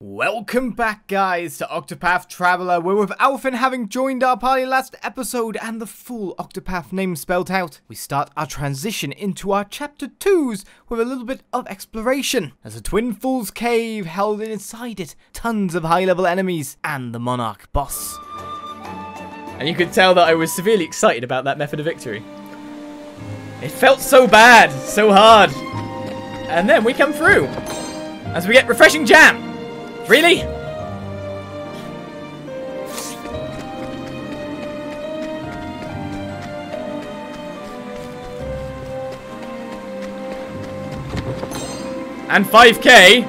Welcome back, guys, to Octopath Traveller. We're with Alfin having joined our party last episode and the full Octopath name spelled out. We start our transition into our chapter 2s with a little bit of exploration. There's a Twin Fool's Cave held inside it, tons of high-level enemies, and the Monarch boss. And you could tell that I was severely excited about that method of victory. It felt so bad, so hard. And then we come through as we get refreshing jam. Really? And 5k?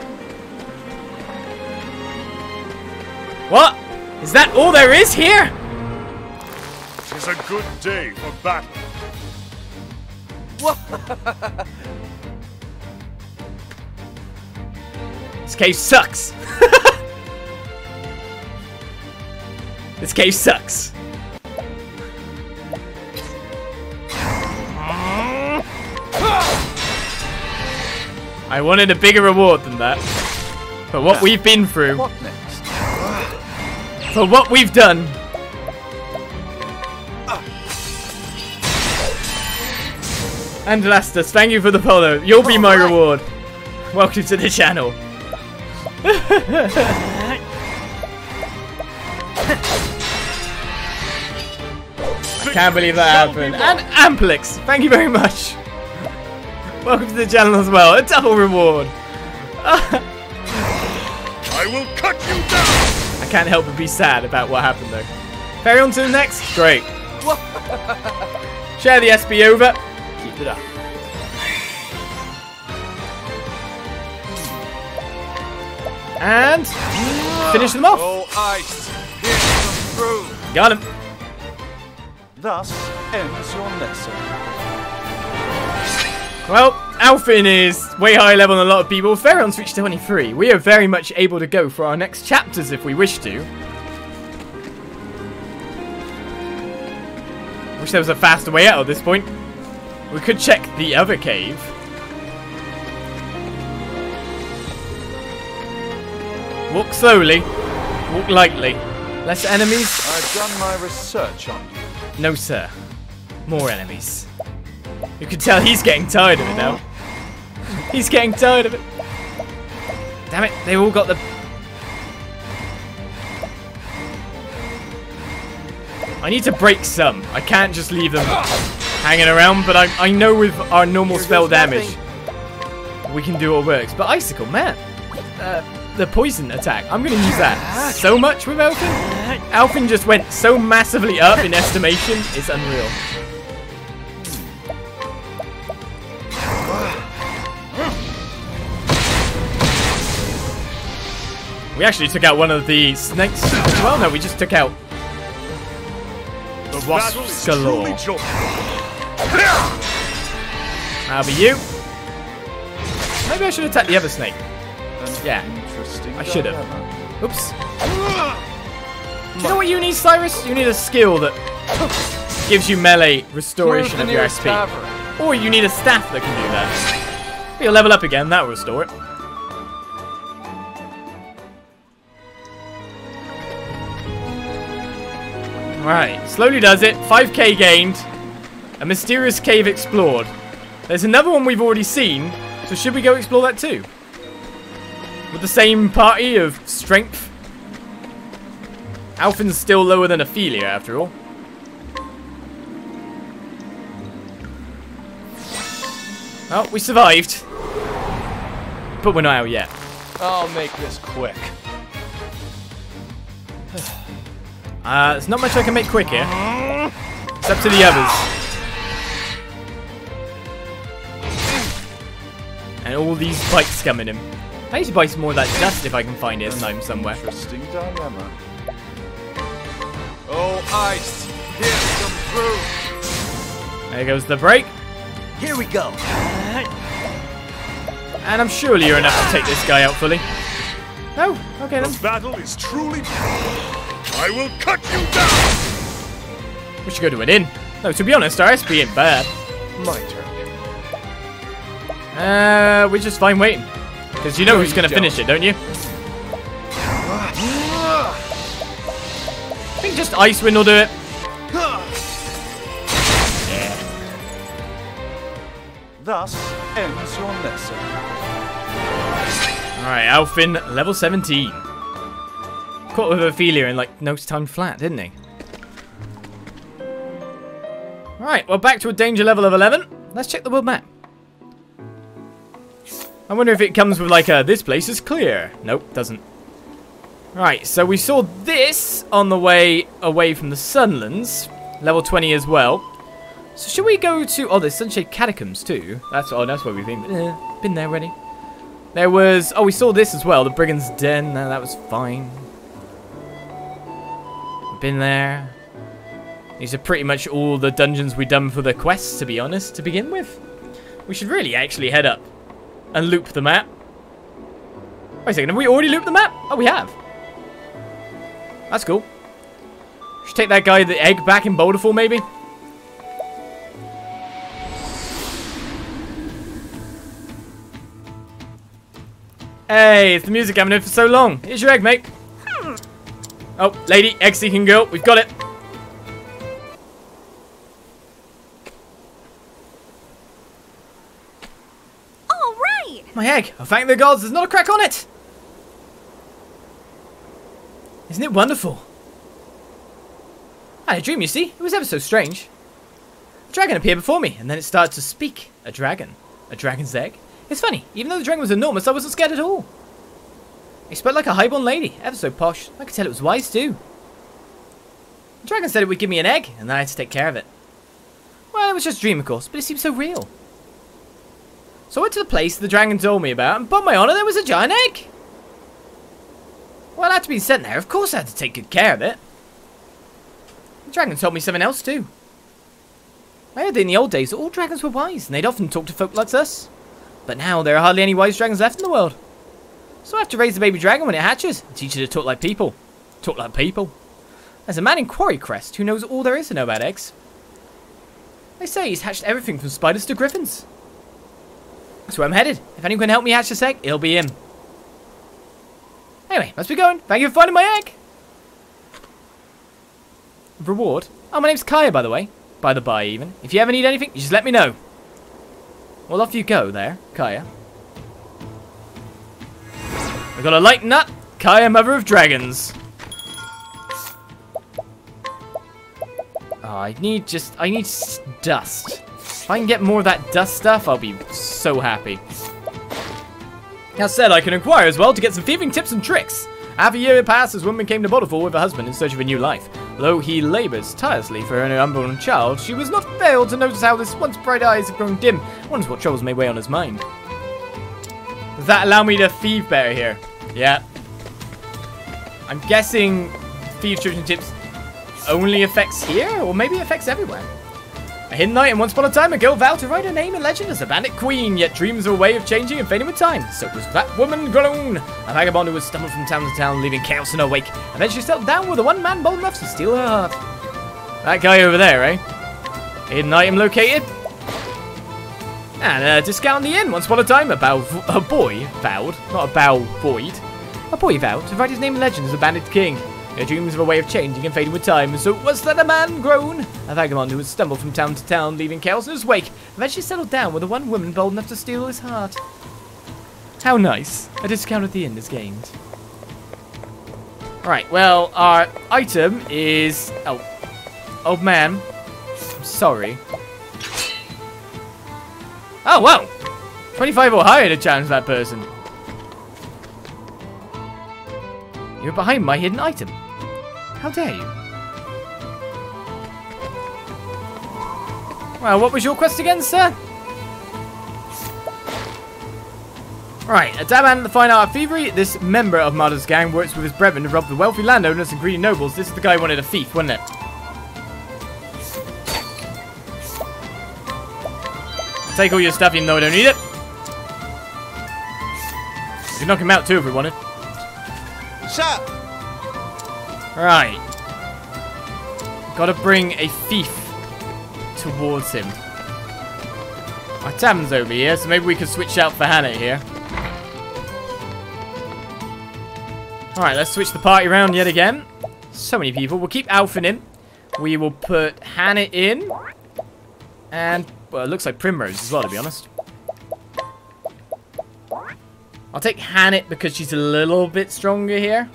What? Is that all there is here? It's a good day for battle. This cave sucks. This cave sucks. I wanted a bigger reward than that. For what we've been through. What next? For what we've done. And Lastus, thank you for the follow. You'll be my reward. Welcome to the channel. I can't believe that happened. And Amplix, thank you very much. Welcome to the channel as well. A double reward. I will cut you down. I can't help but be sad about what happened though. Carry on to the next. Great. Share the SB over. Keep it up. And finish them off. Oh, ice, hit them through. Got him. Thus ends your lesson. Well, Alfin is way higher level than a lot of people. Ferion's reached 23. We are very much able to go for our next chapters if we wish to. Wish there was a faster way out at this point. We could check the other cave. Walk slowly. Walk lightly. Less enemies. I've done my research on you. No, sir. More enemies. You can tell he's getting tired of it now. He's getting tired of it. Damn it, they all got the... I need to break some. I can't just leave them hanging around, but I know with our normal spell damage, we can do what works. But Icicle, man. The poison attack. I'm going to use that so much with Alfin. Alfin just went so massively up in estimation. It's unreal. We actually took out one of the snakes. Well, no, we just took out the wasps galore. That'll be you. Maybe I should attack the other snake. Yeah, I should have. Oops. Do you know what you need, Cyrus? You need a skill that gives you melee restoration of your SP. Or you need a staff that can do that. If you level up again, that will restore it. Right, slowly does it. 5k gained. A mysterious cave explored. There's another one we've already seen, so should we go explore that too? With the same party of strength. Alfin's still lower than Ophelia, after all. Well, we survived. But we're not out yet. I'll make this quick. There's not much I can make quick here. It's up to the others. And all these bites coming in. I need to buy some more of that dust if I can find it in somewhere. Interesting dilemma. Oh, ice, hit them through. There goes the break. Here we go. And I'm surely you're enough to take this guy out fully. Oh, okay then. The battle is truly... I will cut you down. We should go to an inn. No, to be honest, our SP ain't bad. My turn. We're just fine waiting. Because you know who's going to finish it, don't you? Just Icewind will do it. Thus ends your lesson. Alright, Alfin, level 17. Caught with Ophelia in like no time flat, didn't he? Alright, well back to a danger level of 11. Let's check the world map. I wonder if it comes with like a, this place is clear. Nope, doesn't. Right, so we saw this on the way away from the Sunlands. Level 20 as well. So should we go to, oh, there's Sunshade Catacombs too. That's where we've been there already. There was, oh, we saw this as well, the Brigands Den. No, that was fine. Been there. These are pretty much all the dungeons we've done for the quests, to be honest, to begin with. We should really actually head up and loop the map. Wait a second, have we already looped the map? Oh, we have. That's cool. Should take that guy the egg back in Boulderfall, maybe? Hey, it's the music I've known for so long. Here's your egg, mate. Oh, lady, egg-seeking girl, we've got it. All right. My egg. Oh, thank the gods, there's not a crack on it. Isn't it wonderful? I had a dream, you see. It was ever so strange. A dragon appeared before me, and then it started to speak. A dragon. A dragon's egg. It's funny, even though the dragon was enormous, I wasn't scared at all. It spoke like a highborn lady, ever so posh. I could tell it was wise too. The dragon said it would give me an egg, and then I had to take care of it. Well, it was just a dream, of course, but it seemed so real. So I went to the place the dragon told me about, and by my honour, there was a giant egg. Well, after being sent there, of course I had to take good care of it. The dragon told me something else too. I heard that in the old days, all dragons were wise, and they'd often talk to folk like us. But now, there are hardly any wise dragons left in the world. So I have to raise the baby dragon when it hatches, and teach it to talk like people. Talk like people. There's a man in Quarry Crest who knows all there is to know about eggs. They say he's hatched everything from spiders to griffins. That's where I'm headed. If anyone can help me hatch this egg, it'll be him. Anyway, must be going. Thank you for finding my egg. Reward? Oh, my name's Kaya, by the way. By the by, even. If you ever need anything, you just let me know. Well, off you go there, Kaya. We've got a light nut. Kaya, mother of dragons. Oh, I need dust. If I can get more of that dust stuff, I'll be so happy. That said, I can inquire as well to get some thieving tips and tricks. Half a year passed as woman came to Boulderfall with her husband in search of a new life. Though he labours tirelessly for her unborn child, she was not failed to notice how his once bright eyes have grown dim. Wonders what troubles may weigh on his mind. Does that allow me to thieve better here? Yeah. I'm guessing thieve tricks and tips only affects here, or maybe affects everywhere. A hidden item. Once upon a time, a girl vowed to write her name in legend as a bandit queen, yet dreams were a way of changing and fading with time. So was that woman grown. A vagabond who would stumble from town to town, leaving chaos in her wake. Eventually settled down with a one man bold enough to steal her heart. That guy over there, eh? Hidden item located. And a discount in the inn. Once upon a time, a boy vowed, not a bow void. A boy vowed to write his name in legend as a bandit king. Her dreams of a way of changing and fading with time, and so was that a man grown? A vagabond who would stumble from town to town, leaving chaos in his wake, eventually settled down with a one woman bold enough to steal his heart. How nice. A discount at the end is gained. Right, well, our item is... Oh. Old man. I'm sorry. Oh, wow. 25 or higher to challenge that person. You're behind my hidden item. How dare you? Well, what was your quest again, sir? Right, a dab hand at the fine art of thievery. This member of Martyr's gang works with his brethren to rob the wealthy landowners and greedy nobles. This is the guy who wanted a thief, wasn't it? Take all your stuff even though I don't need it. We could knock him out too if we wanted. Shut up. Right. Gotta bring a thief towards him. Our tavern's over here, so maybe we could switch out for Hannah here. Alright, let's switch the party around yet again. So many people. We'll keep Alphen in. We will put Hannah in. And, well, it looks like Primrose as well, to be honest. I'll take Hannah because she's a little bit stronger here.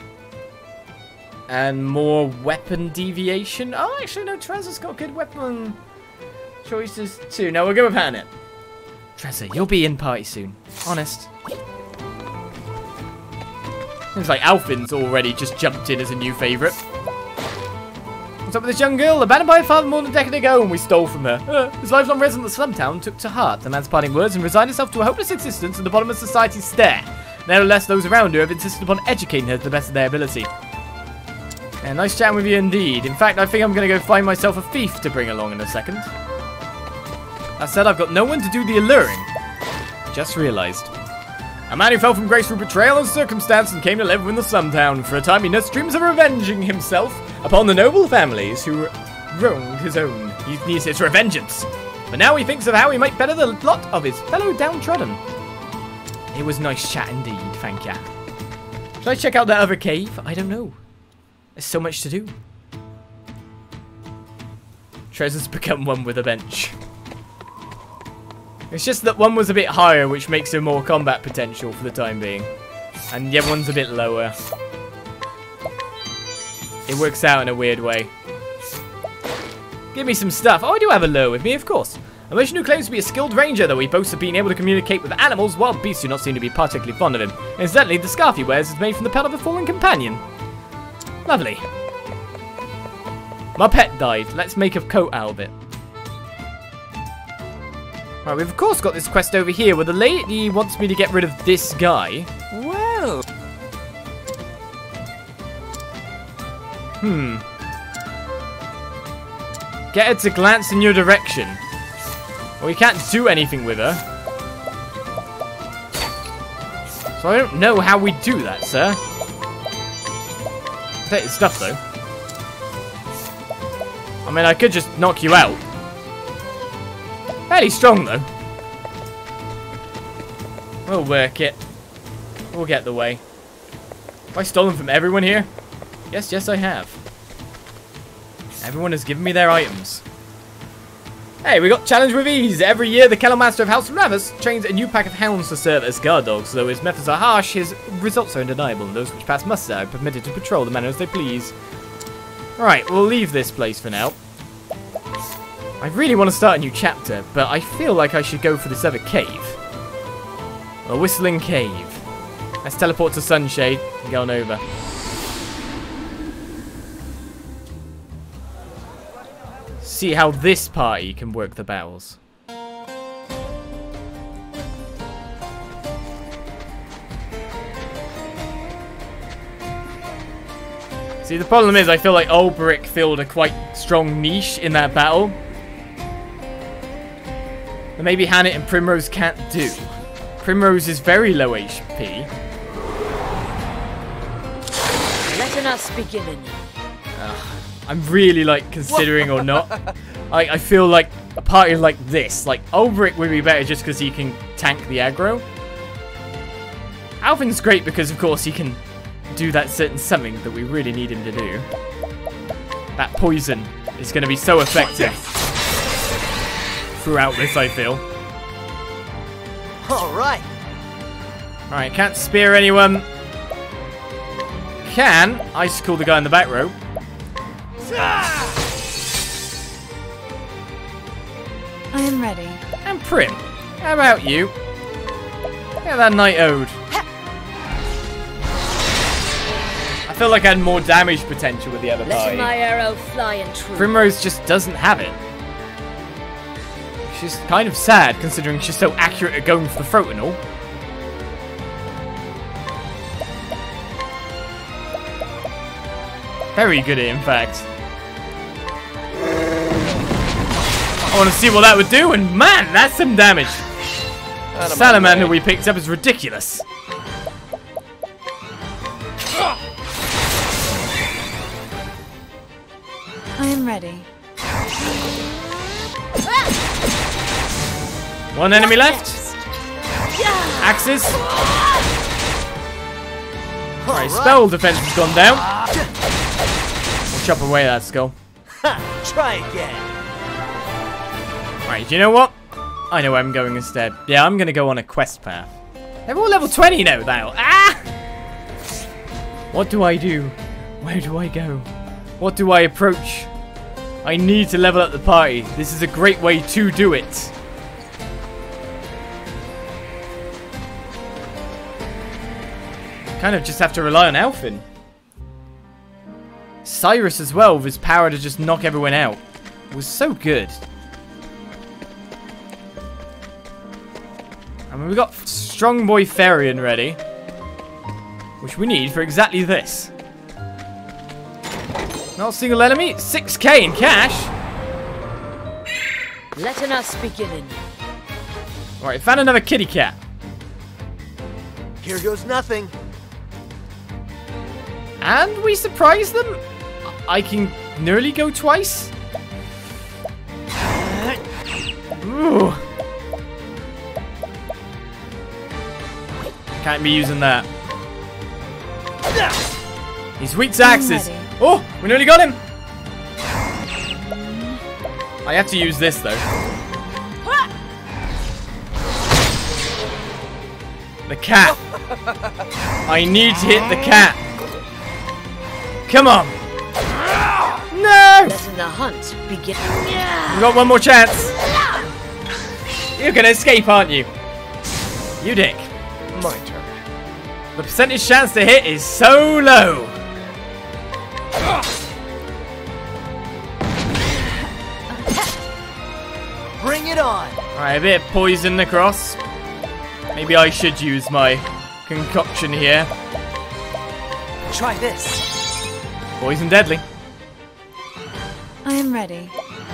And more weapon deviation. Oh, actually, no, Treza's got good weapon choices too. No, we'll go with Hannah. Treza, you'll be in party soon. Honest. Seems like Alphen's already just jumped in as a new favourite. What's up with this young girl? Abandoned by her father more than a decade ago, and we stole from her. His lifelong resident of Slumtown took to heart the man's parting words and resigned herself to a hopeless existence at the bottom of society's stair. Nevertheless, those around her have insisted upon educating her to the best of their ability. Yeah, nice chatting with you indeed. In fact, I think I'm going to go find myself a thief to bring along in a second. That said, I've got no one to do the alluring. Just realised. A man who fell from grace through betrayal and circumstance and came to live in the slum-town. For a time, he nursed dreams of revenging himself upon the noble families who wronged his own. He needs his revengeance. But now he thinks of how he might better the lot of his fellow downtrodden. It was nice chat indeed, thank ya. Should I check out that other cave? I don't know. There's so much to do. Treza's become one with a bench. It's just that one was a bit higher, which makes her more combat potential for the time being. And the other one's a bit lower. It works out in a weird way. Give me some stuff. Oh, I do have a lure with me, of course. A merchant who claims to be a skilled ranger, though he boasts of being able to communicate with animals, wild beasts do not seem to be particularly fond of him. Incidentally, the scarf he wears is made from the pelt of a fallen companion. Lovely. My pet died. Let's make a coat out of it. Right, we've of course got this quest over here where the lady wants me to get rid of this guy. Whoa. Get her to glance in your direction. Well, we can't do anything with her. So I don't know how we do that, sir. Take your stuff, though. I mean, I could just knock you out. Fairly strong, though. We'll work it. We'll get the way. Have I stolen from everyone here? Yes, yes, I have. Everyone has given me their items. Hey, we got challenge with ease. Every year, the Kennel Master of House Ravis trains a new pack of hounds to serve as guard dogs. Though his methods are harsh, his results are undeniable, and those which pass muster are permitted to patrol the manor as they please. Right, we'll leave this place for now. I really want to start a new chapter, but I feel like I should go for this other cave. A Whistling Cave. Let's teleport to Sunshade and go on over. See how this party can work the battles. See, the problem is I feel like Ulbrick filled a quite strong niche in that battle. That maybe Hannah and Primrose can't do. Primrose is very low HP. Let us begin. I'm really, like, considering or not. I feel like a party like this, like, Ulbrick would be better just because he can tank the aggro. Alphen's great because, of course, he can do that certain something that we really need him to do. That poison is going to be so effective throughout this, I feel. Alright. Alright, can't spear anyone. Can icicle the guy in the back row. I am ready. And Prim, how about you? Get that Night Ode. I feel like I had more damage potential with the other Let party. my arrow fly and true. Primrose just doesn't have it. She's kind of sad considering she's so accurate at going for the throat and all. Very good at it, in fact. I want to see what that would do, and man, that's some damage. The salamander we picked up is ridiculous. I am ready. One enemy left. Axes. Alright, spell defense has gone down. chop away that skull. Ha! Try again. Right, do you know what? I know where I'm going instead. Yeah, I'm gonna go on a quest path. They're all level 20 now. Ah! What do I do? Where do I go? What do I approach? I need to level up the party. This is a great way to do it. Kind of just have to rely on Alfin. Cyrus as well, with his power to just knock everyone out, was so good. I mean, we got Strong Boy Therian ready, which we need for exactly this. Not a single enemy, 6k in cash. Letting us begin. Right, found another kitty cat. Here goes nothing. And we surprised them. I can nearly go twice. Ooh. Can't be using that. He's weak to axes. Oh, we nearly got him. I have to use this though. The cat. I need to hit the cat. Come on. No. Letting the hunt begin. We got one more chance. You're gonna escape, aren't you? You dick. My turn. The percentage chance to hit is so low. Bring it on. Alright, a bit of poison across. Maybe I should use my concoction here. Try this. Poison deadly. I am ready.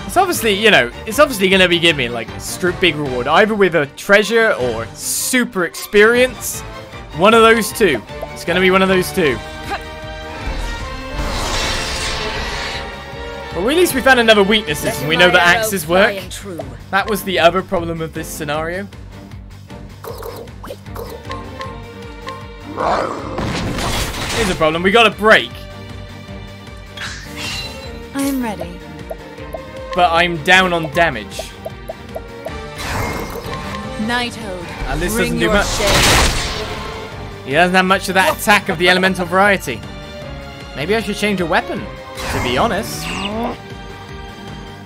It's obviously, you know, it's obviously going to be giving me like a big reward. Either with a treasure or super experience. One of those two. It's going to be one of those two. Well, at least we found another weaknesses and we know that axes work. That was the other problem of this scenario. Here's a problem. We got a break. I am ready. But I'm down on damage. Nighthode. And this doesn't do much. He doesn't have much of that attack of the elemental variety. Maybe I should change a weapon, to be honest.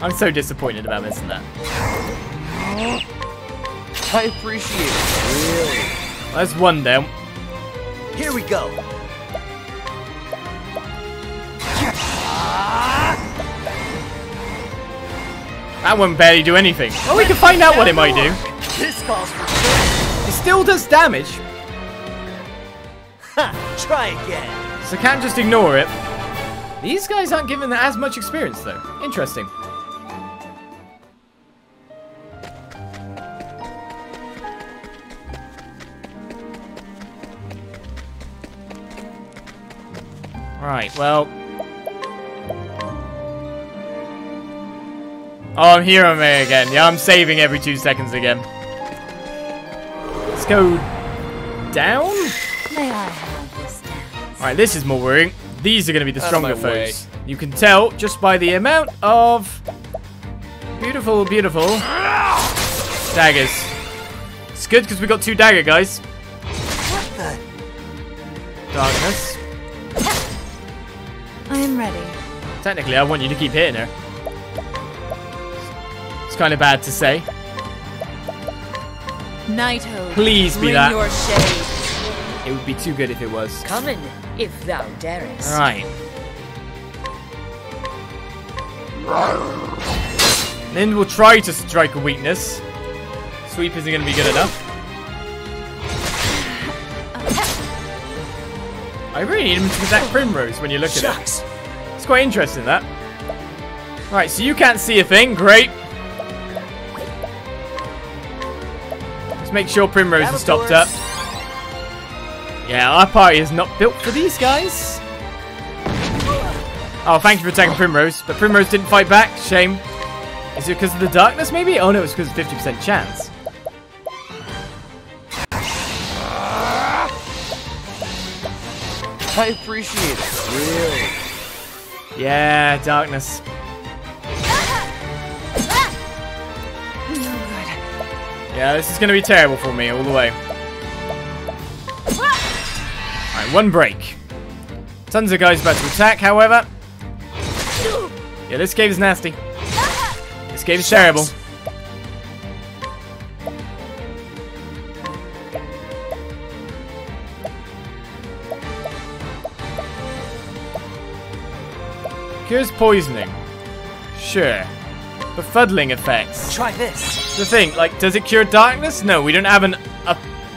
I'm so disappointed about missing that. I appreciate it. Really. That's one down. Here we go. That won't barely do anything. Oh, we can find out what it might do. This calls for It still does damage, ha! Try again. so can't just ignore it. These guys aren't given as much experience, though. Interesting. Right, well. Oh, I'm here on me again. Yeah, I'm saving every 2 seconds again. Let's go down. May I have this dance? Alright, this is more worrying. These are going to be the stronger foes. You can tell just by the amount of beautiful, beautiful daggers. It's good because we got 2 dagger guys. What the? Darkness. I am ready. Technically, I want you to keep hitting her. It's kind of bad to say. Nighthode. Please be bring that. your shade. It would be too good if it was. Coming, if thou darest. Alright. Then we'll try to strike a weakness. Sweep isn't going to be good enough. I really need him to attack Primrose when you look at it. It's quite interesting, that. Right, so you can't see a thing. Great. Let's make sure Primrose is stopped up. Yeah, our party is not built for these guys. Oh, thank you for attacking Primrose. But Primrose didn't fight back. Shame. Is it because of the darkness, maybe? Oh, no, it's because of 50% chance. I appreciate it. Really. Yeah, darkness. Yeah, this is going to be terrible for me all the way. Alright, one break. Tons of guys about to attack, however. Yeah, this cave is nasty. This cave is terrible. Cures poisoning. Sure. Befuddling effects. Try this. The thing, like, does it cure darkness? No, we don't have a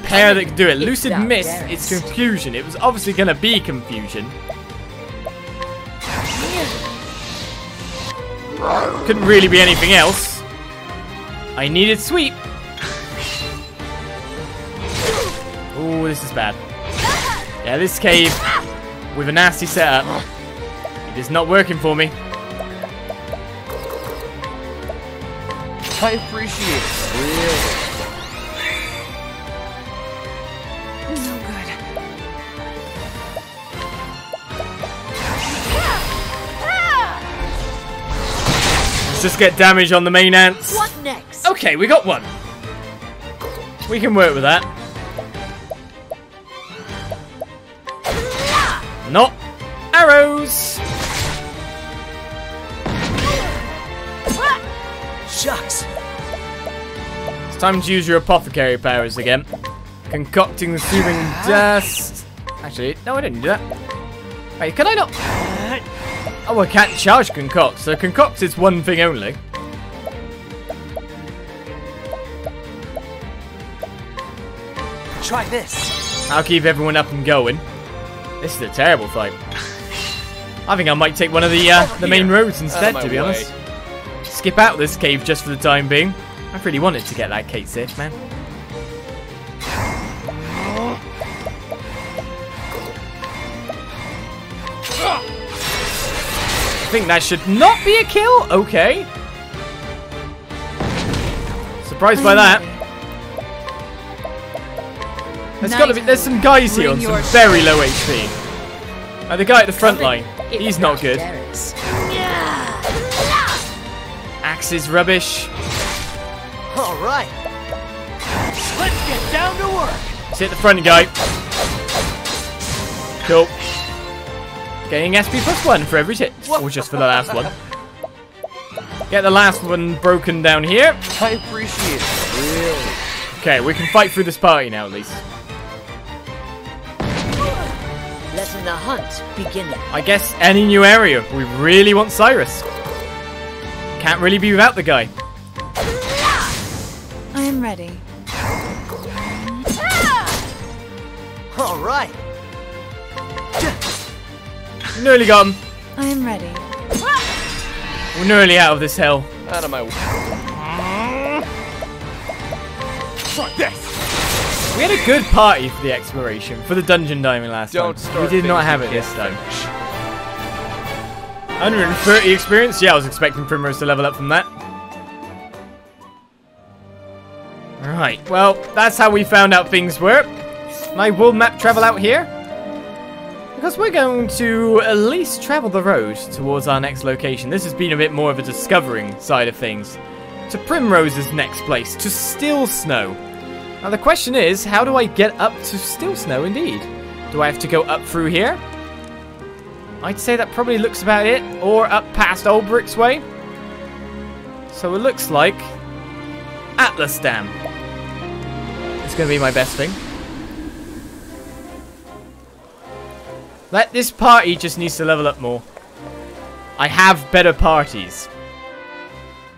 pair that can do it. Lucid Mist, it's confusion. It was obviously going to be confusion. Couldn't really be anything else. I needed sweep. Ooh, this is bad. Yeah, this cave with a nasty setup. It is not working for me. I appreciate it. Really? No good. Let's just get damage on the main ants. What next? Okay, we got one. We can work with that. Not arrows. Shucks. It's time to use your apothecary powers again. Concocting the soothing dust. Actually, no, I didn't do that. Wait, can I not? Oh, I can't charge concoct. So concoct is one thing only. Try this. I'll keep everyone up and going. This is a terrible fight. I think I might take one of the main roads instead, to be honest. Skip out this cave just for the time being. I really wanted to get that Kate safe, man. I think that should not be a kill. Okay. Surprised by that. There's got to be. There's some guys here on some very low HP. The guy at the front line. He's not good. Axe is rubbish. All right. Let's get down to work. Let's hit the front guy. Cool. Getting SP +1 for every hit. Or just for the last one. Get the last one broken down here. I appreciate it. Really? Okay, we can fight through this party now at least. Letting the hunt begin. I guess any new area. We really want Cyrus. Can't really be without the guy. I am ready. All right. Nearly got him. I am ready. We're nearly out of this hell. Out of my way. Try this. We had a good party for the exploration, for the dungeon diving last time. We did not have it this time. 130 experience? Yeah, I was expecting Primrose to level up from that. Right, well, that's how we found out things were. I will map travel out here. Because we're going to at least travel the road towards our next location. This has been a bit more of a discovering side of things. To Primrose's next place, to Still Snow. Now the question is, how do I get up to Still Snow indeed? Do I have to go up through here? I'd say that probably looks about it, or up past Old Brick's Way. So it looks like Atlas Dam. It's going to be my best thing. This party just needs to level up more. I have better parties.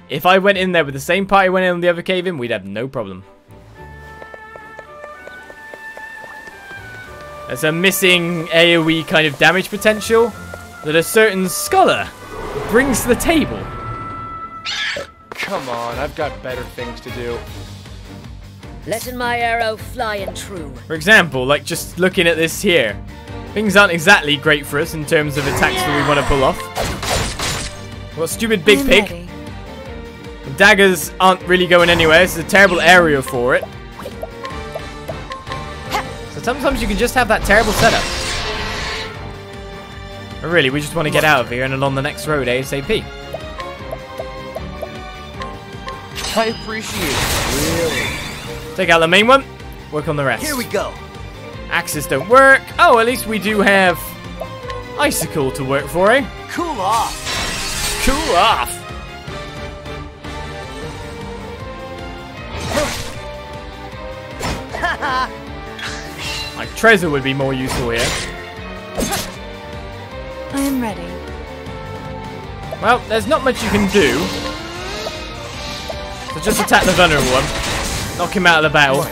If I went in there with the same party I went in on the other cave in, we'd have no problem. There's a missing AoE kind of damage potential that a certain scholar brings to the table. Come on, I've got better things to do. Letting my arrow fly and true. For example, like just looking at this here. Things aren't exactly great for us in terms of attacks that we want to pull off. We've got stupid big pig. Ready. The daggers aren't really going anywhere. This is a terrible area for it. So sometimes you can just have that terrible setup. But really, we just want to get out of here and along the next road ASAP. I appreciate it. Really. Take out the main one. Work on the rest. Here we go. Axes don't work. Oh, at least we do have Icicle to work for, eh? Cool off. Cool off. Like Trezor would be more useful here. I am ready. Well, there's not much you can do. So just attack the vulnerable one. Knock him out of the battle.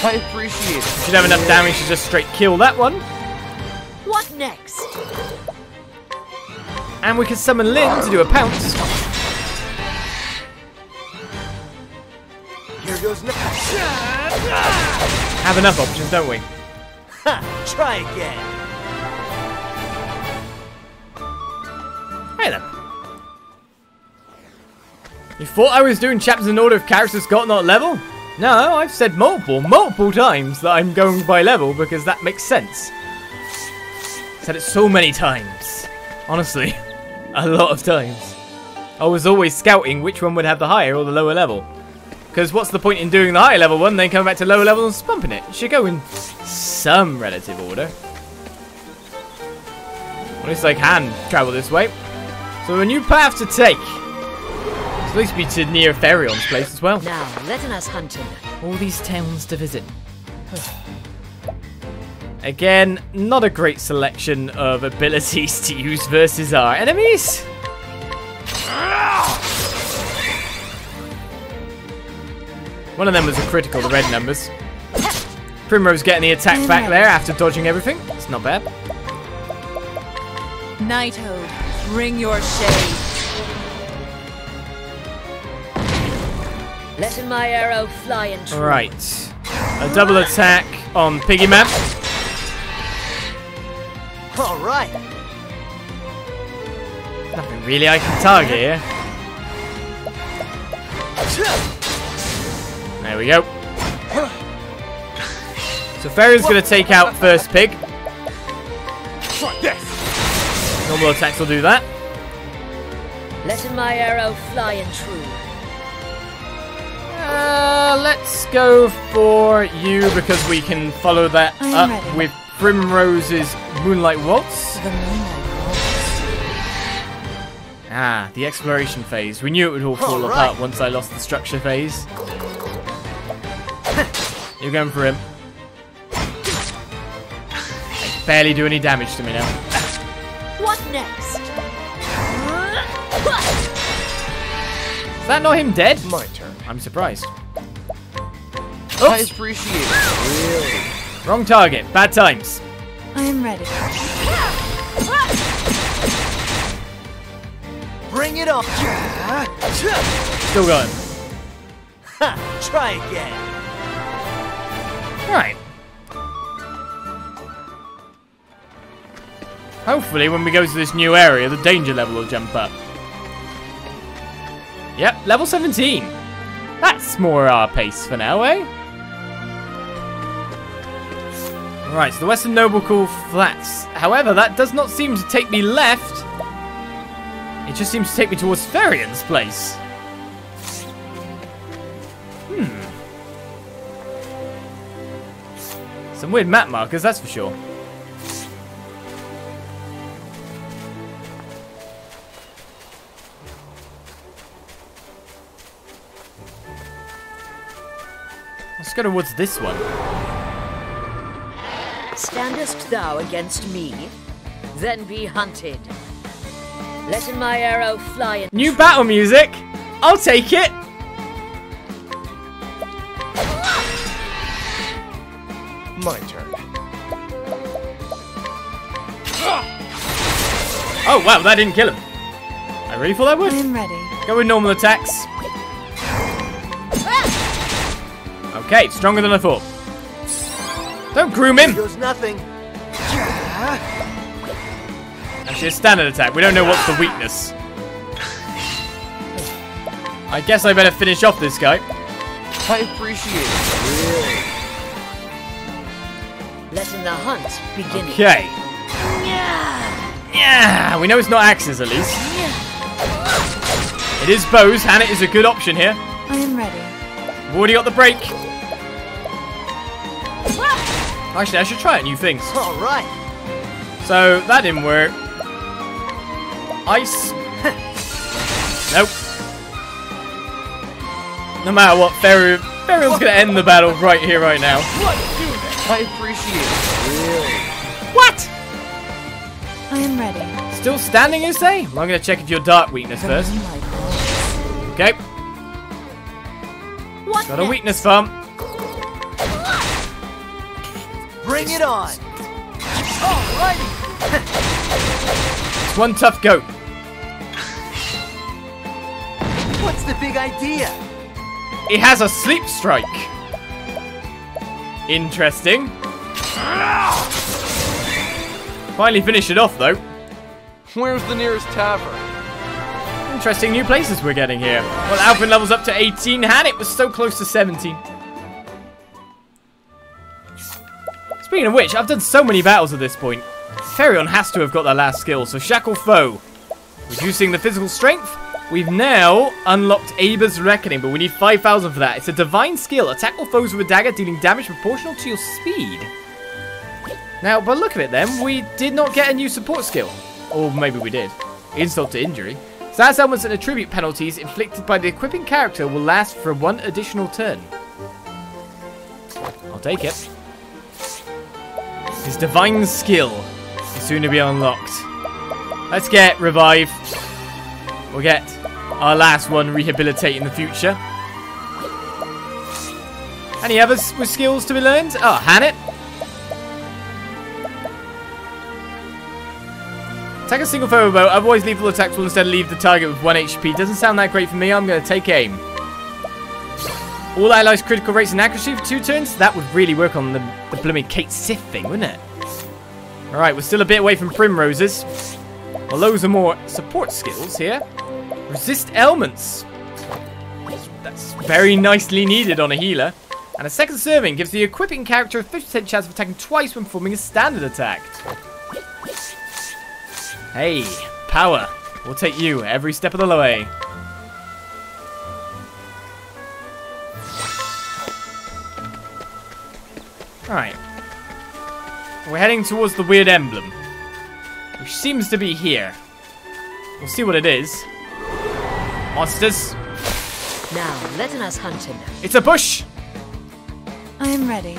I appreciate it. Should have enough damage to just straight kill that one. What next? And we can summon Lyn to do a pounce. Here goes nothing. Have enough options, don't we? Ha! Try again. Hey then. You thought I was doing chapters in order of characters got not level? No, I've said multiple times that I'm going by level because that makes sense. Said it so many times. Honestly, a lot of times. I was always scouting which one would have the higher or the lower level. Because what's the point in doing the higher level one, then coming back to lower level and spumping it? It should go in some relative order. At least I can travel this way. So a new path to take. At least be to near Therion's place as well. Now, letting us hunting. All these towns to visit. Again, not a great selection of abilities to use versus our enemies. One of them was a critical, the red numbers. Primrose getting the attack back there after dodging everything. It's not bad. Knighthood, bring your shade. Letting my arrow fly and true. Right. A double attack on Piggy Man. All right. Nothing really I can target here. There we go. So Ferrion's going to take out first pig. Normal attacks will do that. Letting my arrow fly and true. Let's go for you because we can follow that I'm up ready. with Primrose's Moonlight Waltz. The moonlight Ah, the exploration phase. We knew it would all fall All apart right. once I lost the structure phase. You're going for him. Barely do any damage to me now. What next? Is that not him dead? My turn. I'm surprised. I Oops! appreciate it. Really. Wrong target. Bad times. I am ready. Bring it on. Still going. Ha! Try again. Right. Hopefully when we go to this new area, the danger level will jump up. Yep, level 17. That's more our pace for now, eh? Right, so the Western Noblecourt Flats. However, that does not seem to take me left. It just seems to take me towards Therion's place. Some weird map markers, that's for sure. Let's go towards this one. Standest thou against me? Then be hunted. Letting my arrow fly and New battle music! I'll take it! My turn. Oh wow, that didn't kill him. I really thought that I would. am ready. Go with normal attacks. Okay, stronger than I thought. Don't groom Here him! goes nothing. Actually, a standard attack. We don't know what's the weakness. I guess I better finish off this guy. I appreciate it. Letting the hunt begin. Okay. Yeah, we know it's not axes at least. It is bows. Hannah is a good option here. I am ready. We've already got the break. Actually, I should try out new things. All right. So, that didn't work. Ice. Nope. No matter what, Ferial's gonna end the battle right here, right now. I appreciate it. Really? What? I am ready. Still standing, you say? Well, I'm gonna check if your dark weakness first. Okay. Got a weakness farm. Bring it on. Alrighty. It's one tough goat. What's the big idea? He has a sleep strike. Interesting. Finally finish it off, though. Where's the nearest tavern? Interesting new places we're getting here. Well, Alvin levels up to 18. It was so close to 17. Speaking of which, I've done so many battles at this point. Ferion has to have got that last skill, so Shackle Foe. Reducing the physical strength. We've now unlocked Aber's Reckoning, but we need 5,000 for that. It's a divine skill. Attack all foes with a dagger, dealing damage proportional to your speed. Now, by the look of it then, we did not get a new support skill. Or maybe we did. Insult to injury. Status elements and attribute penalties inflicted by the equipping character will last for 1 additional turn. I'll take it. His divine skill is soon to be unlocked. Let's get Revive. We'll get our last one, Rehabilitate, in the future. Any others with skills to be learned? Oh, Hannah. Attack a single foe with a bow, otherwise lethal attacks will instead leave the target with 1 HP. Doesn't sound that great for me, I'm going to take aim. All allies critical rates and accuracy for 2 turns? That would really work on the blooming Kate Sith thing, wouldn't it? Alright, we're still a bit away from Primroses. Well, those are more support skills here. Resist ailments. That's very nicely needed on a healer. And a second serving gives the equipping character a 50% chance of attacking twice when performing a standard attack. Hey, power. We'll take you every step of the way. Alright. We're heading towards the weird emblem, which seems to be here. We'll see what it is. Monsters. Now, letting us hunt him. It's a bush! I am ready.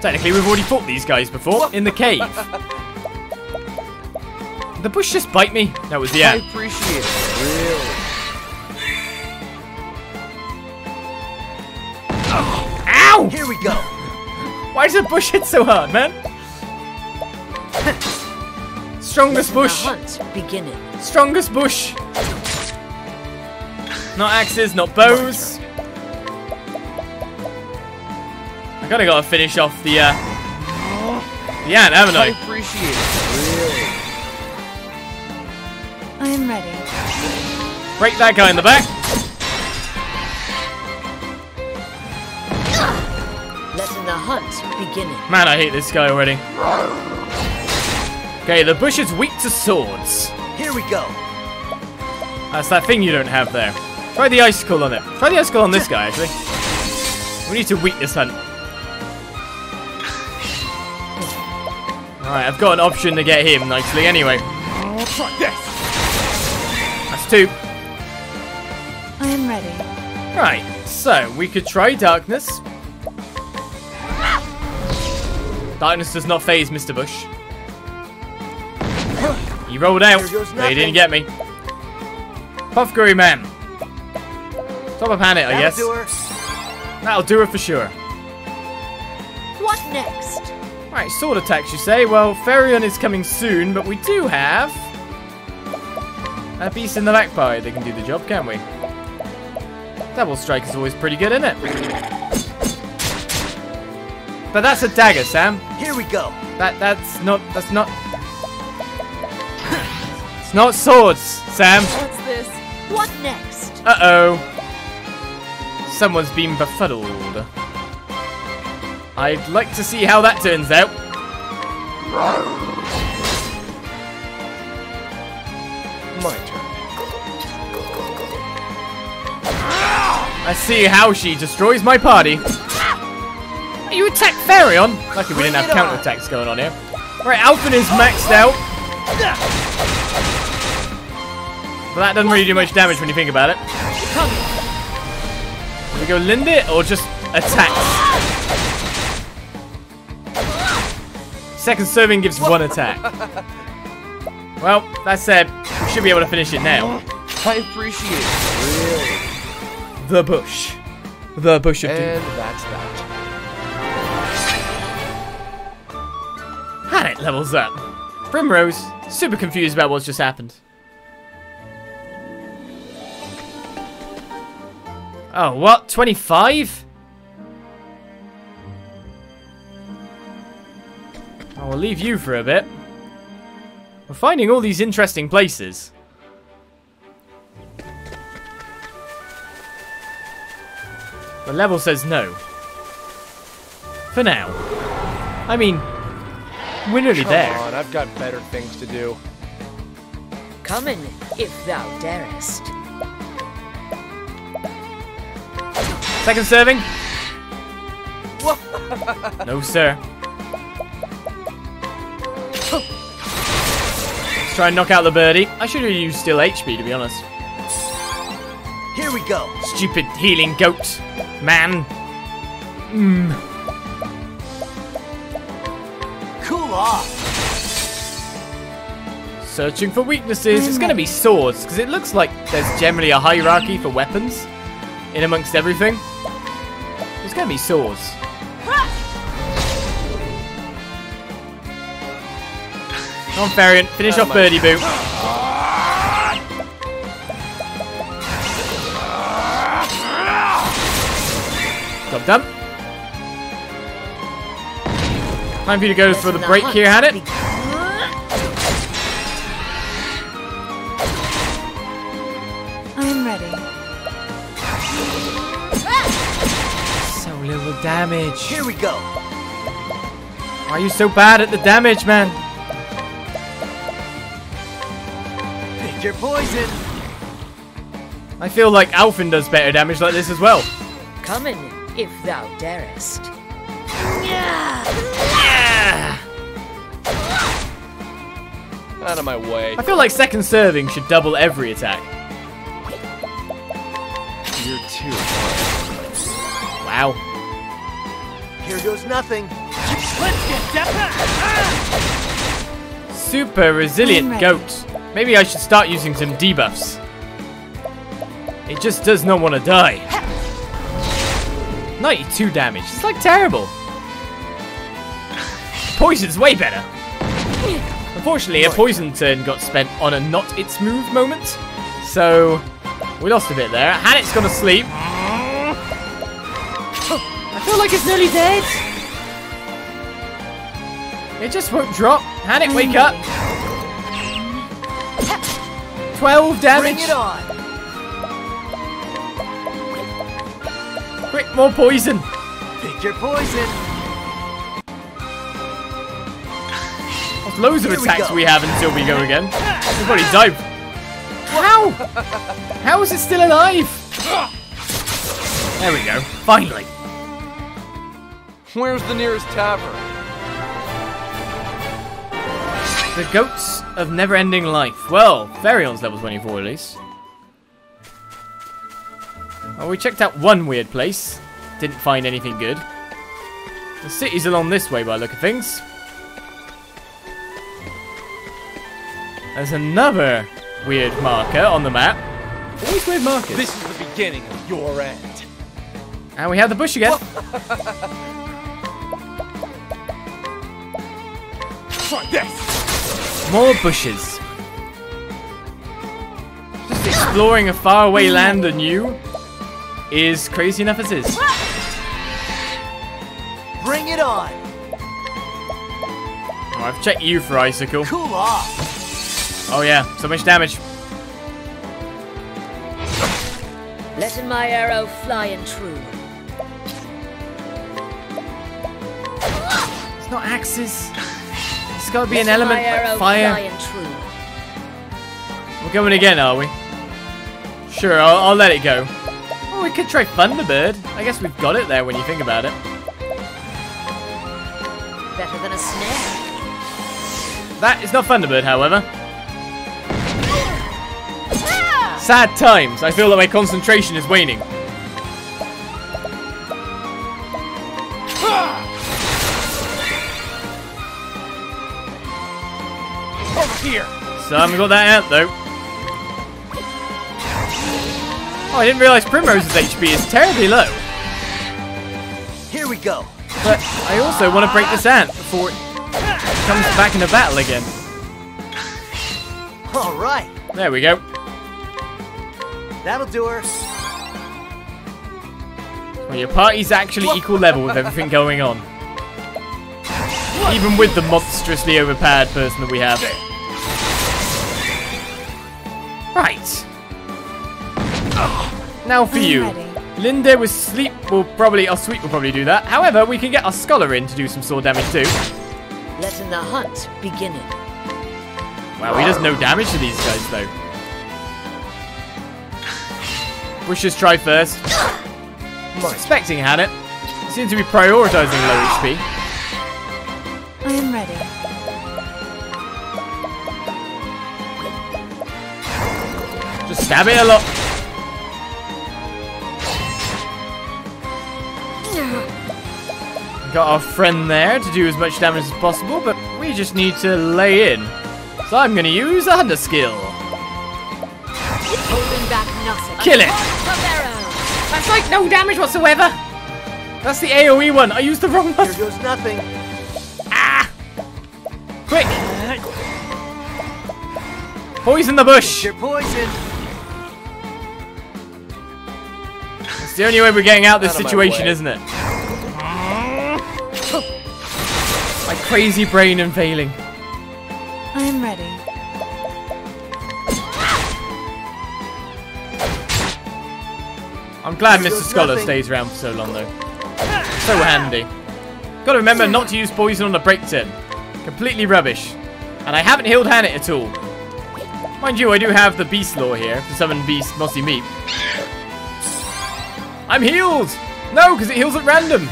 Technically, we've already fought these guys before, in the cave. Did the bush just bite me? No, it was the ant. I appreciate it. Really? Ow! Here we go. Why does the bush hit so hard, man? Strongest bush. The hunt beginning. Strongest bush. Not axes, not bows. I kinda gotta finish off the ant, haven't I I? appreciate it. Really? I am ready. Break that guy in the back. Letting the hunt beginning. Man, I hate this guy already. Okay, the bush is weak to swords. Here we go. That's that thing you don't have there. Try the icicle on it. Try the icicle on this guy, actually. We need to weakness hunt. Alright, I've got an option to get him nicely anyway. I'll try this. That's 2. I am ready. Right, so we could try darkness. Darkness does not phase Mr. Bush. He rolled out, but he didn't get me. Puffgurry Man. Top of Hannah, I guess. That'll do her for sure. What next? Right, sword attacks, you say? Well, Ferion is coming soon, but we do have a beast in the back pocket that can do the job, can't we? Double strike is always pretty good, isn't it? But that's a dagger, Sam. Here we go. That's not it's not swords, Sam. What's this? What next? Uh-oh. Someone's been befuddled. I'd like to see how that turns out. My turn. I see how she destroys my party. You attack Therion? Lucky we didn't have counterattacks going on here. Right, Alphen is maxed out. But that doesn't really do much damage when you think about it. Do we go Lindit or just attacks? Second serving gives 1 attack. Well, that said, we should be able to finish it now. I appreciate it. Really. The bush. The bush of doom. And that's that. And it levels up. Primrose, super confused about what's just happened. Oh, what? 25? I will leave you for a bit. We're finding all these interesting places. The level says no. For now. I mean, we're nearly there. Come on, I've got better things to do. Come in, if thou darest. Second serving? No, sir. Let's try and knock out the birdie. I should have used still HP, to be honest. Here we go. Stupid healing goat, man. Cool off. Searching for weaknesses. It's going to be swords, because it looks like there's generally a hierarchy for weapons in amongst everything. It's going to be swords. Come on, Therion. Finish off Birdie Boo. Job done. Time for you to go for the break here, Hannah. I am ready. So little damage. Here we go. Why are you so bad at the damage, man? Pick your poison. I feel like Alphen does better damage like this as well. Come in, if thou darest. Out of my way. I feel like second serving should double every attack. You're too. Wow. Here goes nothing. Let's get down! Super resilient goat. Maybe I should start using some debuffs. It just does not want to die. 92 damage. It's like terrible. Poison's way better. Unfortunately, a poison turn got spent on a not its move moment. So, we lost a bit there. Hannet's gone to sleep. I feel like it's nearly dead. It just won't drop. Hannet, wake up. 12 damage. Bring it on. Quick, more poison. Pick your poison. There's loads of Here we attacks go. we have until we go again. We've already died. How? How is it still alive? There we go. Finally. Where's the nearest tavern? The Goats of Never-Ending Life. Well, Therion's level 24 at least. Well, we checked out one weird place. Didn't find anything good. The city's along this way by the look of things. There's another weird marker on the map. Always weird markers. This is the beginning of your end. And we have the bush again. Try this. More bushes. Just exploring a faraway land anew is crazy enough as is. Bring it on. Oh, I've checked you for Icicle. Cool off. Oh yeah, so much damage. Letting my arrow fly and true. not axes. It's got to be an Let element my arrow like fire. fly and true. We're going again, are we? Sure, I'll let it go. Oh, we could try Thunderbird. I guess we've got it there when you think about it. Better than a snare. That is not Thunderbird, however. Sad times. I feel that my concentration is waning. Over here. So I haven't got that out, though. Oh, I didn't realise Primrose's HP is terribly low. Here we go. But I also want to break this ant before it comes back into battle again. All right. There we go. That'll do her. Well, your party's actually equal level with everything going on. Even with the monstrously overpowered person that we have. Right. Now for you. ready. Linda with sleep will probably, or sweep will probably do that. However, we can get our scholar in to do some sword damage too. Letting the hunt begin. Wow, he does no damage to these guys though. Bushes try first. I was expecting he had it. He seems to be prioritizing low HP. I am ready. Just stab it a lot. Got our friend there to do as much damage as possible, but we just need to lay in. So I'm going to use a hunter skill. Holding back nothing. Kill it. Arrow. That's like no damage whatsoever. That's the AoE one. I used the wrong one. Here goes nothing. Ah! Quick! Poison the bush. Your poison. It's the only way we're getting out of this Out of my situation, way. isn't it? My crazy brain unveiling. I am ready. I'm glad Here Mr. goes Scholar nothing. stays around for so long, though. So handy. Gotta remember not to use poison on the break turn. Completely rubbish. And I haven't healed Hannah at all. Mind you, I do have the Beast Law here to summon Beast Mossy Meat. I'm healed! No, because it heals at random.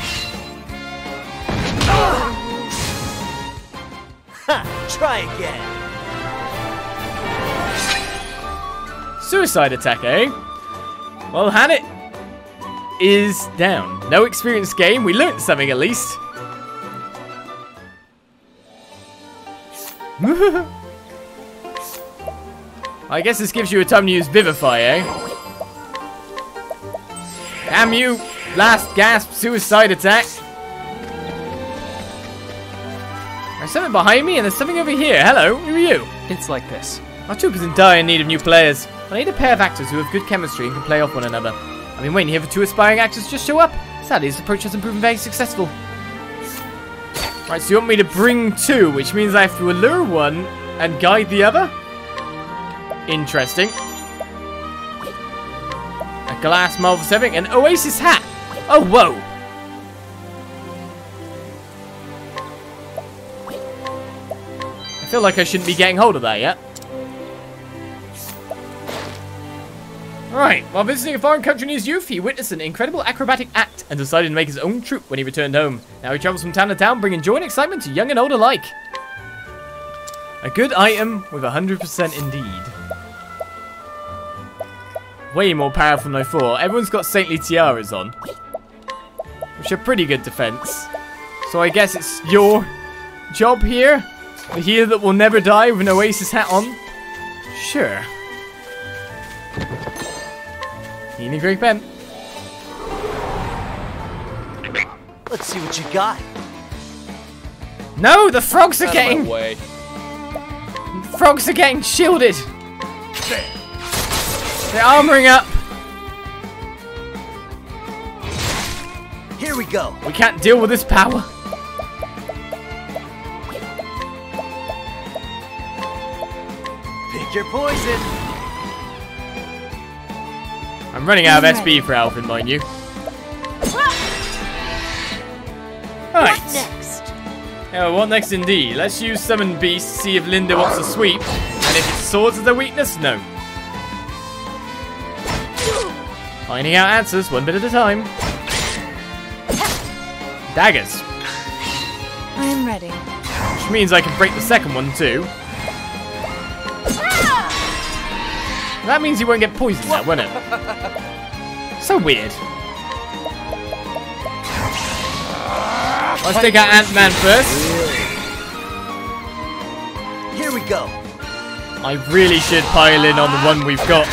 Ha! Try again. Suicide attack, eh? Well, Hannah is down. No experience gain. We learnt something at least. I guess this gives you a time to use Vivify, eh? Damn you! Last gasp suicide attack. There's something behind me and there's something over here. Hello, who are you? It's like this. Our troop is in dire need of new players. I need a pair of actors who have good chemistry and can play off one another. I've been waiting here for 2 aspiring actors to just show up. Sadly, this approach hasn't proven very successful. Right, so you want me to bring 2, which means I have to allure one and guide the other? Interesting. A glass marvel serving, an oasis hat. Oh, whoa. I feel like I shouldn't be getting hold of that yet. Right, while visiting a foreign country in his youth, he witnessed an incredible acrobatic act and decided to make his own troupe when he returned home. Now he travels from town to town, bringing joy and excitement to young and old alike. A good item with 100% indeed. Way more powerful than I thought. Everyone's got saintly tiaras on, which are pretty good defense. So I guess it's your job here? The healer that will never die with an oasis hat on? Sure. Healing Great Pen. Let's see what you got. No, the frogs are Out of getting... my way. The frogs are getting shielded. They're armoring up. Here we go. We can't deal with this power. Pick your poison. I'm running out of SP for Alvin, mind you. What Alright. next? Yeah, what next indeed? Let's use Summon Beast, see if Linda wants to sweep. And if it's swords is their weakness, no. Finding out answers one bit at a time. Daggers. I am ready. Which means I can break the second one too. That means he won't get poisoned now, won't it? So weird. Let's take out Ant-Man first. Here we go. I really should pile in on the one we've got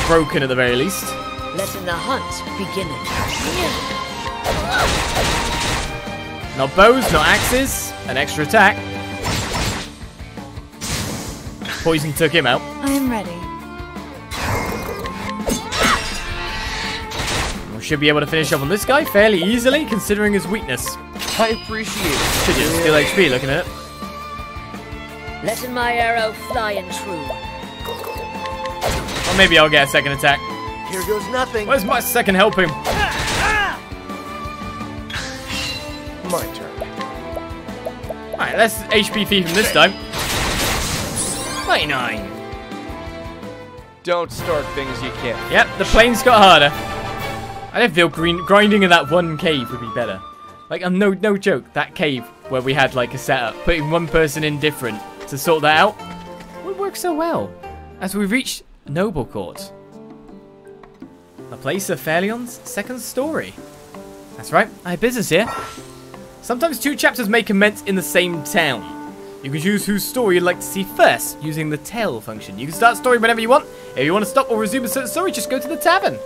broken at the very least. Letting the hunt begin. Not bows, not axes. An extra attack. Poison took him out. I am ready. We should be able to finish off on this guy fairly easily, considering his weakness. I appreciate it. Should just steal HP looking at it. Letting my arrow fly and true. Or maybe I'll get a second attack. Here goes nothing. Where's my second helping? My turn. Alright, let's HP fee from this time. 99. Don't start things you can't. Yep, the plains got harder. I don't feel grinding in that one cave would be better. Like, no joke, that cave where we had like a setup, putting one person in different to sort that out, would work so well. As we reach Noblecourt, a place of Fairlion's second story. That's right, I have business here. Sometimes two chapters may commence in the same town. You can choose whose story you'd like to see first, using the tell function. You can start a story whenever you want. If you want to stop or resume a certain story, just go to the tavern.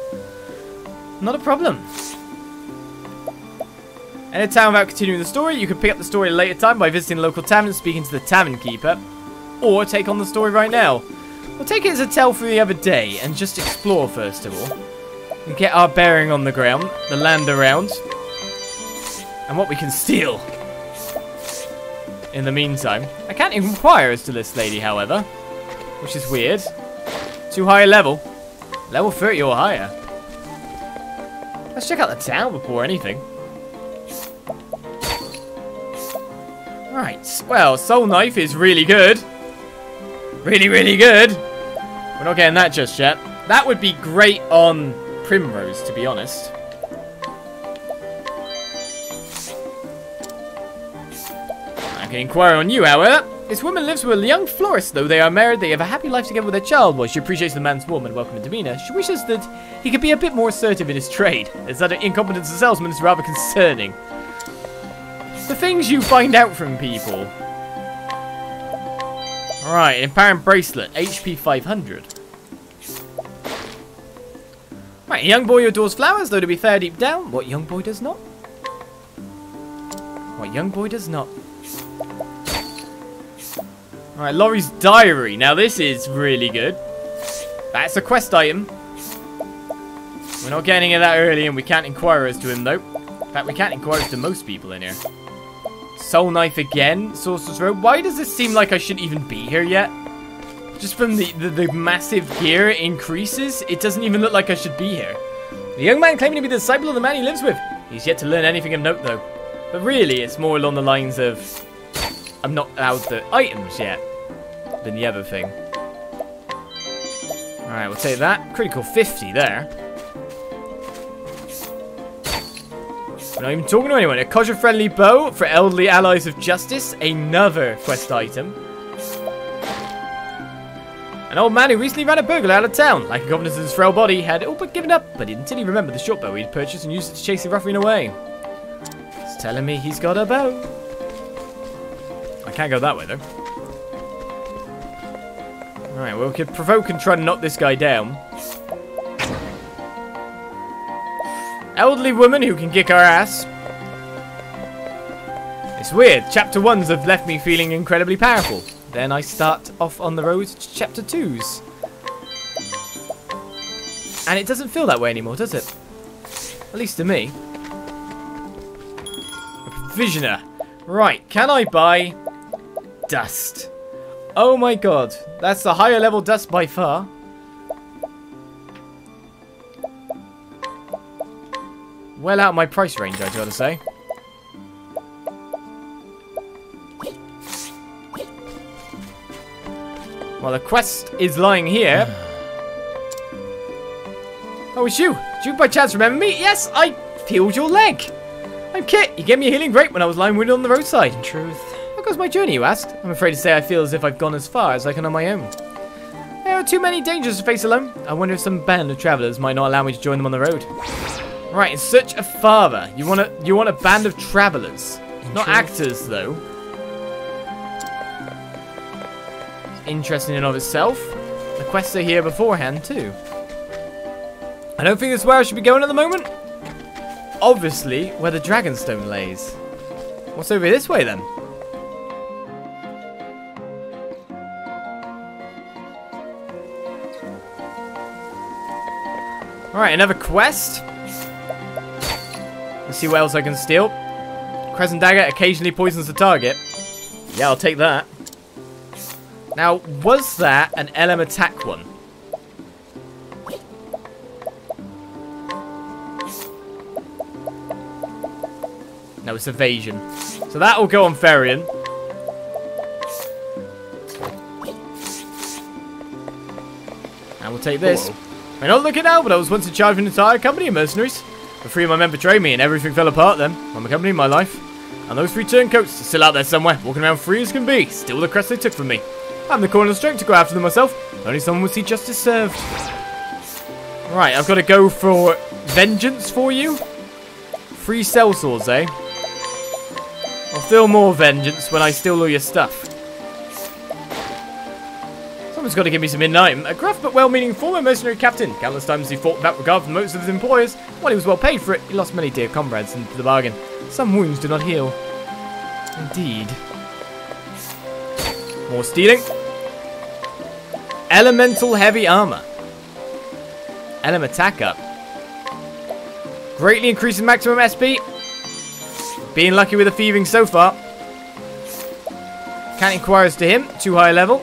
Not a problem. In a town without continuing the story, you can pick up the story at a later time by visiting the local tavern and speaking to the tavern keeper. Or take on the story right now. We'll take it as a tell for the other day and just explore first of all. And get our bearing on the ground, the land around, and what we can steal. In the meantime, I can't inquire as to this lady, however, which is weird. Too high a level. Level 30 or higher. Let's check out the town before anything. Right, well, Soul Knife is really good. Really, really good. We're not getting that just yet. That would be great on Primrose, to be honest. I can inquire on you, however. This woman lives with a young florist. Though they are married, they have a happy life together with their child. While she appreciates the man's warm and welcoming demeanor, she wishes that he could be a bit more assertive in his trade. It's that incompetence as a salesman is rather concerning. The things you find out from people. Alright, Empowering Bracelet, HP 500. Right, a young boy who adores flowers, though to be fair deep down, what young boy does not? What young boy does not? Alright, Laurie's Diary. Now this is really good. That's a quest item. We're not getting it that early and we can't inquire as to him though. In fact, we can't inquire as to most people in here. Soul Knife again, Sorcerer's Robe. Why does this seem like I shouldn't even be here yet? Just from the massive gear increases, it doesn't even look like I should be here. The young man claiming to be the disciple of the man he lives with. He's yet to learn anything of note though. But really, it's more along the lines of, I'm not allowed the items yet, than the other thing. Alright, we'll take that. Critical 50 there. We're not even talking to anyone. A codger-friendly bow for elderly allies of justice. Another quest item. An old man who recently ran a burglar out of town. Like a confidence in his frail body, had all but given up, but until he remembered the short bow he'd purchased and used it to chase the ruffian away. It's telling me he's got a bow. I can't go that way, though. Alright, well, we could provoke and try to knock this guy down. Elderly woman who can kick our ass. It's weird. Chapter 1s have left me feeling incredibly powerful. Then I start off on the road to chapter 2s. And it doesn't feel that way anymore, does it? At least to me. A provisioner. Right, can I buy dust? Oh my god. That's the higher level dust by far. Well out of my price range, I'd gotta say. Well, the quest is lying here. Oh, it's you. Did you by chance remember me? Yes, I healed your leg. I'm Kit. You gave me a healing grape when I was lying wounded on the roadside. In truth. How goes my journey, you asked? I'm afraid to say I feel as if I've gone as far as I can on my own. There are too many dangers to face alone. I wonder if some band of travelers might not allow me to join them on the road. Right, in search of father. You want a band of travelers. Not actors, though. It's interesting in and of itself. The quests are here beforehand, too. I don't think this is where I should be going at the moment. Obviously, where the Dragonstone lays. What's over this way, then? Alright, another quest. Let's see what else I can steal. Crescent Dagger occasionally poisons the target. Yeah, I'll take that. Now, was that an LM attack one? No, it's evasion. So that will go on Therian. And we'll take this. May not look it now, but I was once in charge of an entire company of mercenaries. But 3 of my men betrayed me and everything fell apart then. My company, my life. And those 3 turncoats are still out there somewhere, walking around free as can be. Still the crest they took from me. I have the corner of strength to go after them myself. Only someone would see justice served. Right, I've got to go for vengeance for you. 3 cell swords, eh? I'll feel more vengeance when I steal all your stuff. Someone's got to give me some midnight. A gruff but well-meaning former mercenary captain. Countless times he fought without regard for most of his employers. While he was well paid for it, he lost many dear comrades into the bargain. Some wounds do not heal. Indeed. More stealing. Elemental heavy armor. LM attack up. Greatly increasing maximum SP. Being lucky with the thieving so far. Can't inquire as to him. Too high level.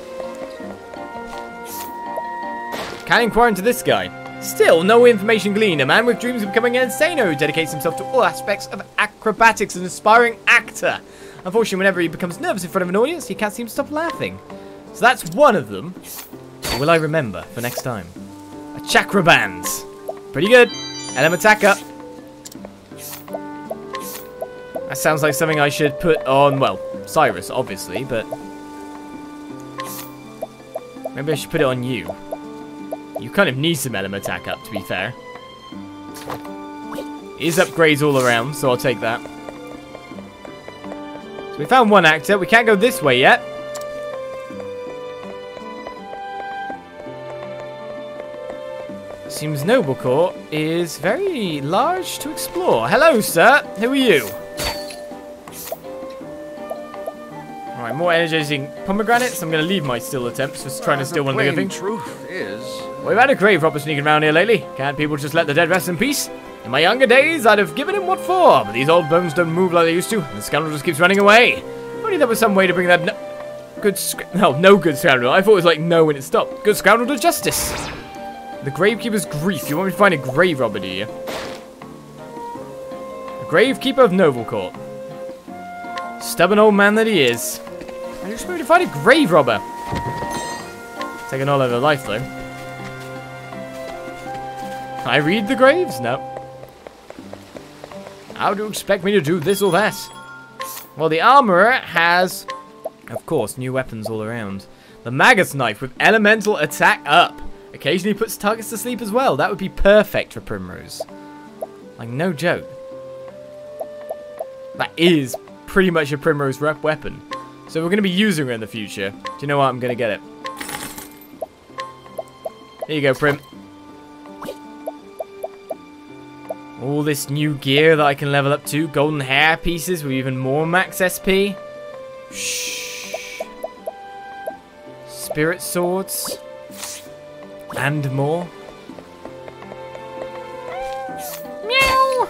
Can't inquire into this guy. Still, no information gleaned. A man with dreams of becoming an insano who dedicates himself to all aspects of acrobatics, an aspiring actor. Unfortunately, whenever he becomes nervous in front of an audience, he can't seem to stop laughing. So that's one of them. What will I remember for next time? A chakra bands. Pretty good. LM attack up. That sounds like something I should put on, well, Cyrus, obviously, but maybe I should put it on you. You kind of need some LM attack up, to be fair. It is upgrades all around, so I'll take that. So we found one actor. We can't go this way yet. Seems Noblecourt is very large to explore. Hello, sir. Who are you? Alright, more energizing pomegranates. I'm going to leave my steal attempts for trying to steal one of the things. Truth is, We've had a grave robber sneaking around here lately. Can't people just let the dead rest in peace? In my younger days, I'd have given him what for, but these old bones don't move like they used to, and the scoundrel just keeps running away. If only there was some way to bring that no good scoundrel. I thought it was like no when it stopped. Good scoundrel to justice. The gravekeeper's grief. You want me to find a grave robber, do you? The gravekeeper of Noblecourt. Stubborn old man that he is. I just want me to find a grave robber. Taking all over life, though. Can I read the graves? No. How do you expect me to do this or that? Well, the armorer has, of course, new weapons all around. The Magus knife with elemental attack up. Occasionally puts targets to sleep as well. That would be perfect for Primrose. Like, no joke. That is pretty much a Primrose rep weapon. So we're going to be using her in the future. Do you know what? I'm going to get it. Here you go, Prim. All this new gear that I can level up to. Golden hair pieces with even more max SP. Shh. Spirit swords. And more. Meow.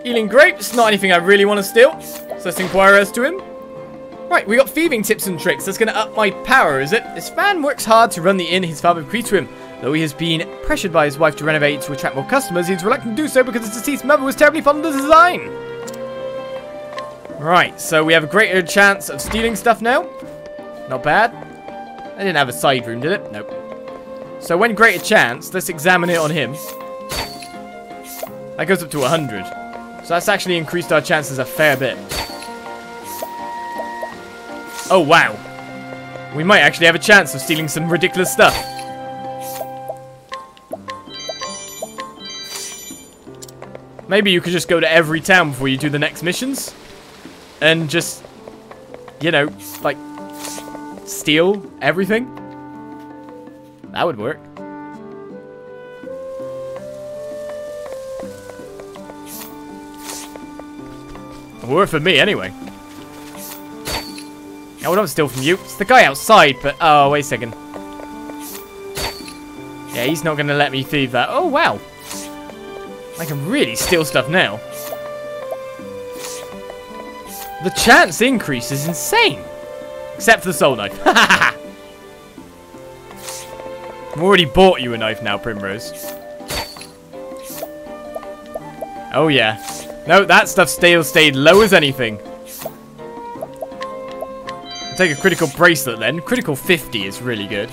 Healing grapes. Not anything I really want to steal. So let's inquire as to him. Right, we got thieving tips and tricks. That's going to up my power, is it? This man works hard to run the inn his father bequeathed to him. Though he has been pressured by his wife to renovate to attract more customers, he's reluctant to do so because his deceased mother was terribly fond of the design. Right, so we have a greater chance of stealing stuff now. Not bad. It didn't have a side room, did it? Nope. So when greater chance, let's examine it on him. That goes up to 100. So that's actually increased our chances a fair bit. Oh, wow. We might actually have a chance of stealing some ridiculous stuff. Maybe you could just go to every town before you do the next missions. And just, you know, like, steal everything. That would work. It would work for me anyway. Oh, don't steal from you. It's the guy outside, but... Oh, wait a second. Yeah, he's not going to let me thieve that. Oh, wow. I can really steal stuff now. The chance increase is insane. Except for the soul knife. I've already bought you a knife now, Primrose. Oh, yeah. No, that stuff stayed low as anything. Take a critical bracelet then. Critical 50 is really good.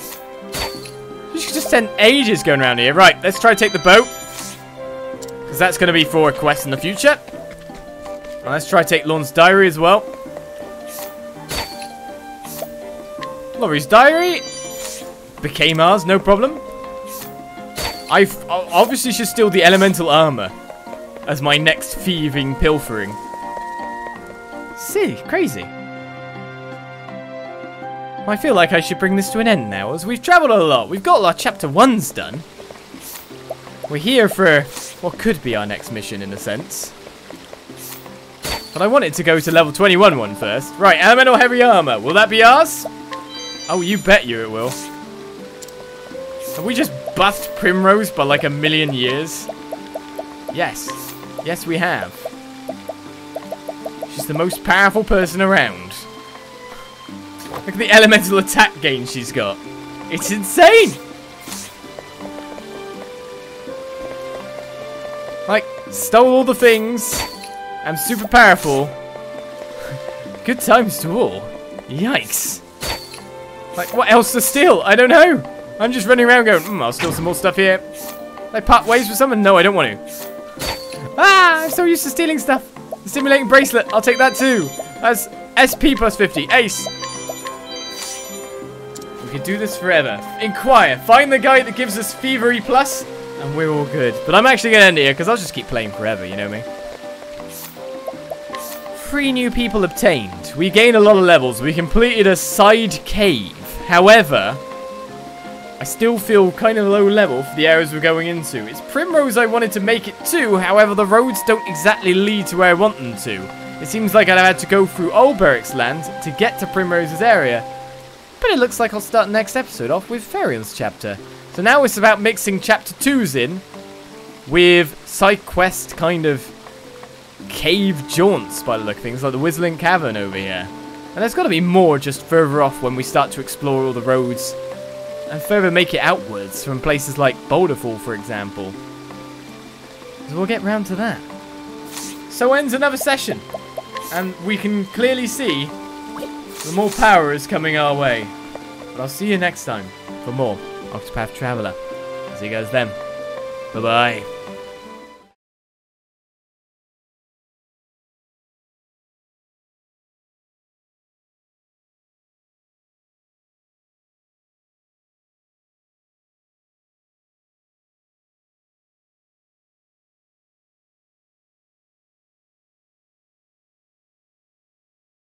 You should just spend ages going around here. Right, let's try to take the boat. Because that's going to be for a quest in the future. And let's try to take Lorne's diary as well. Laurie's diary became ours, no problem. I obviously should steal the elemental armor as my next thieving pilfering. See, crazy. I feel like I should bring this to an end now, as we've travelled a lot. We've got our chapter 1s done. We're here for what could be our next mission, in a sense. But I wanted to go to level 21 one first. Right, elemental heavy armor. Will that be ours? Oh, you bet you it will. Have we just buffed Primrose by like 1,000,000 years? Yes. Yes, we have. She's the most powerful person around. Look at the elemental attack gain she's got. It's insane! Like, stole all the things. I'm super powerful. Good times to all. Yikes. Like, what else to steal? I don't know. I'm just running around going, I'll steal some more stuff here. Like, part ways with someone? No, I don't want to. Ah, I'm so used to stealing stuff. The stimulating bracelet, I'll take that too. That's SP plus 50. Ace. We can do this forever. Inquire. Find the guy that gives us Thievery Plus, and we're all good. But I'm actually going to end it here, because I'll just keep playing forever, you know me. 3 new people obtained. We gained a lot of levels. We completed a side cave. However, I still feel kind of low level for the areas we're going into. It's Primrose I wanted to make it to. However, the roads don't exactly lead to where I want them to. It seems like I'd have had to go through Old Beric's land to get to Primrose's area. But it looks like I'll start the next episode off with Fariel's chapter. So now it's about mixing chapter 2s in with side quest kind of cave jaunts by the look of things, like the Whistling Cavern over here. And there's got to be more just further off when we start to explore all the roads and further make it outwards from places like Boulderfall, for example. So we'll get round to that. So ends another session. And we can clearly see the more power is coming our way. But I'll see you next time for more Octopath Traveller. See you guys then. Bye-bye.